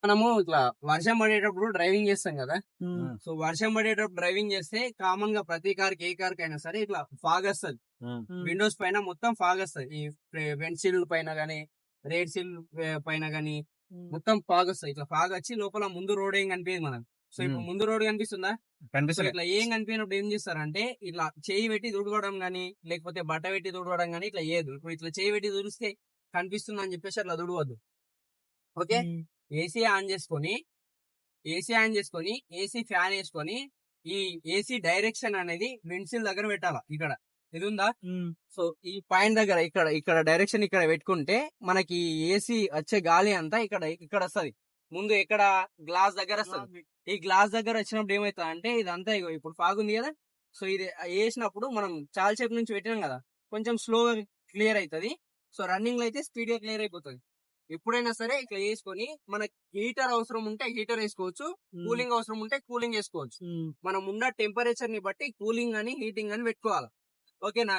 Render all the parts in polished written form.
మనము ఇట్లా వర్షం పడేటప్పుడు డ్రైవింగ్ చేస్తాం కదా. సో వర్షం పడేటప్పుడు డ్రైవింగ్ చేస్తే కామన్ గా ప్రతి కార్ కి ఏ కార్ కైనా సరే ఇట్లా ఫాగ్ వస్తుంది. విండోస్ పైన మొత్తం ఫాగ్ వస్తుంది. ఈ ఫ్రంట్ సీల్ పైన గానీ రేర్ సీల్ పైన గానీ మొత్తం ఫాగ్ వస్తుంది. ఇట్లా ఫాగ్ వచ్చి లోపల ముందు రోడ్ ఏం కనిపించదు మనకు. సో ఇప్పుడు ముందు రోడ్ కనిపిస్తుందా? ఇట్లా ఏం కనిపించినప్పుడు ఏం చేస్తారంటే ఇట్లా చేయి పెట్టి తుడవడం గానీ లేకపోతే బట్ట పెట్టి తుడవడం గానీ ఇట్లా ఏదు. ఇప్పుడు ఇట్లా చేయి పెట్టి తుడిస్తే కనిపిస్తుంది అని చెప్పేసి అట్లా తుడవద్దు. ఓకే, ఏసీ ఆన్ చేసుకొని ఏసీ ఫ్యాన్ వేసుకొని ఈ ఏసీ డైరెక్షన్ అనేది విండ్సిల్ దగ్గర పెట్టాలా. ఇక్కడ ఇది ఉందా? సో ఈ పాయింట్ దగ్గర ఇక్కడ డైరెక్షన్ ఇక్కడ పెట్టుకుంటే మనకి ఏసీ వచ్చే గాలి అంతా ఇక్కడ వస్తుంది. ముందు ఎక్కడ గ్లాస్ దగ్గర వస్తుంది. ఈ గ్లాస్ దగ్గర వచ్చినప్పుడు ఏమవుతుంది అంటే ఇదంతా ఇప్పుడు ఫాగ్ ఉంది కదా. సో ఇది వేసినప్పుడు మనం చాలా సేపు నుంచి పెట్టినాం కదా, కొంచెం స్లోగా క్లియర్ అవుతుంది. సో రన్నింగ్ లో అయితే స్పీడ్ గా క్లియర్ అయిపోతుంది. ఎప్పుడైనా సరే ఇట్లా వేసుకొని మనకి హీటర్ అవసరం ఉంటే హీటర్ వేసుకోవచ్చు, కూలింగ్ అవసరం ఉంటే కూలింగ్ వేసుకోవచ్చు. మనం ఉన్న టెంపరేచర్ ని బట్టి కూలింగ్ అని హీటింగ్ అని పెట్టుకోవాలి. ఓకేనా?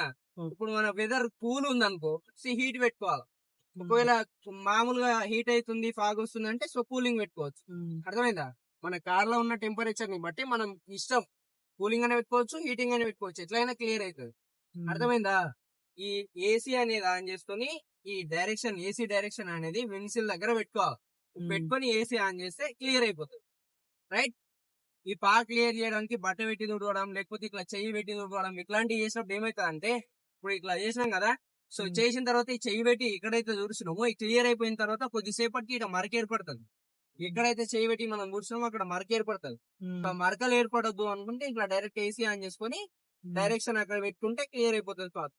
ఇప్పుడు మన వెదర్ కూల్ ఉంది అనుకో, హీట్ పెట్టుకోవాలి. ఒకవేళ మామూలుగా హీట్ అవుతుంది ఫాగ్ వస్తుంది అంటే సో కూలింగ్ పెట్టుకోవచ్చు. అర్థమైందా? మన కార్ లో ఉన్న టెంపరేచర్ ని బట్టి మనం ఇష్టం కూలింగ్ అనే పెట్టుకోవచ్చు, హీటింగ్ అనే పెట్టుకోవచ్చు. ఎట్లయినా క్లియర్ అవుతుంది. అర్థమైందా? ఈ ఏసీ అనేది ఆన్ చేసుకొని ఈ డైరెక్షన్ ఏసీ డైరెక్షన్ అనేది విండ్సిల్ దగ్గర పెట్టుకోవాలి. పెట్టుకొని ఏసీ ఆన్ చేస్తే క్లియర్ అయిపోతుంది. రైట్? ఈ ఫాగ్ క్లియర్ చేయడానికి బట్ట పెట్టి తుడవడం లేకపోతే ఇట్లా చెయ్యి పెట్టి తుడవడం ఇట్లాంటివి చేసినప్పుడు ఏమవుతుంది అంటే, ఇప్పుడు ఇట్లా చేసినాం కదా, సో చేసిన తర్వాత ఈ చెయ్యి పెట్టి ఎక్కడైతే చూసినామో ఈ క్లియర్ అయిపోయిన తర్వాత కొద్దిసేపటికి ఇక్కడ మరక ఏర్పడుతుంది. ఎక్కడైతే చెయ్యి పెట్టి మనం కూర్చున్నామో అక్కడ మరక ఏర్పడుతుంది. మరకలు ఏర్పడద్దు అనుకుంటే ఇట్లా డైరెక్ట్ ఏసీ ఆన్ చేసుకొని డైరెక్షన్ అక్కడ పెట్టుకుంటే క్లియర్ అయిపోతుంది ఫాగ్.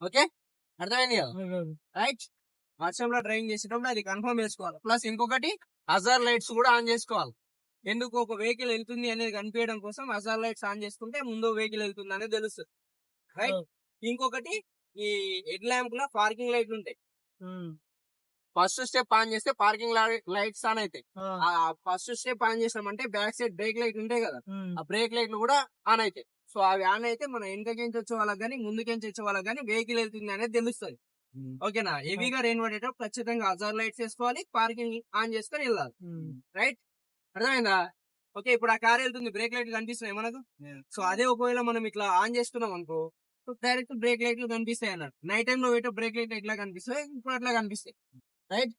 ఓకే, అర్థమైంది కదా? రైట్? వర్షంలో డ్రైవింగ్ చేసేటప్పుడు అది కన్ఫర్మ్ చేసుకోవాలి. ప్లస్ ఇంకొకటి హజార్ లైట్స్ కూడా ఆన్ చేసుకోవాలి. ఎందుకు? ఒక వెహికల్ వెళ్తుంది అనేది కనిపించడం కోసం హజార్ లైట్స్ ఆన్ చేసుకుంటే ముందు వెహికల్ వెళ్తుంది అనేది తెలుస్తుంది. రైట్? ఇంకొకటి ఈ హెడ్ ల్యాంప్ లో పార్కింగ్ లైట్లు ఉంటాయి. ఫస్ట్ స్టెప్ ఆన్ చేస్తే పార్కింగ్ లైట్స్ ఆన్ అవుతాయి. ఫస్ట్ స్టెప్ ఆన్ చేసామంటే బ్యాక్ సైడ్ బ్రేక్ లైట్ ఉంటాయి కదా, ఆ బ్రేక్ లైట్లు కూడా ఆన్ అవుతాయి. సో అవి ఆన్ అయితే మన వెనకకించి వచ్చే వాళ్ళకి కానీ ముందుకించి వచ్చే వాళ్ళకి కానీ వెహికల్ వెళ్తుంది అనేది తెలుస్తుంది. ఓకేనా? హెవీగా రెయిన్ పడేటప్పుడు ఖచ్చితంగా హజార్ లైట్స్ వేసుకోవాలి, పార్కింగ్ ఆన్ చేసుకొని వెళ్ళాలి. రైట్? అర్థమైందా? ఓకే, ఇప్పుడు ఆ కార్ వెళ్తుంది, బ్రేక్ లైట్లు కనిపిస్తున్నాయి మనకు. సో అదే ఒకవేళ మనం ఇట్లా ఆన్ చేసుకున్నాం అనుకో, డైరెక్ట్ బ్రేక్ లైట్లు కనిపిస్తాయి అన్నట్టు. నైట్ టైం లో పోయేటప్పుడు బ్రేక్ లైట్ ఎట్లా కనిపిస్తాయి, ఇప్పుడు అట్లా కనిపిస్తాయి. రైట్?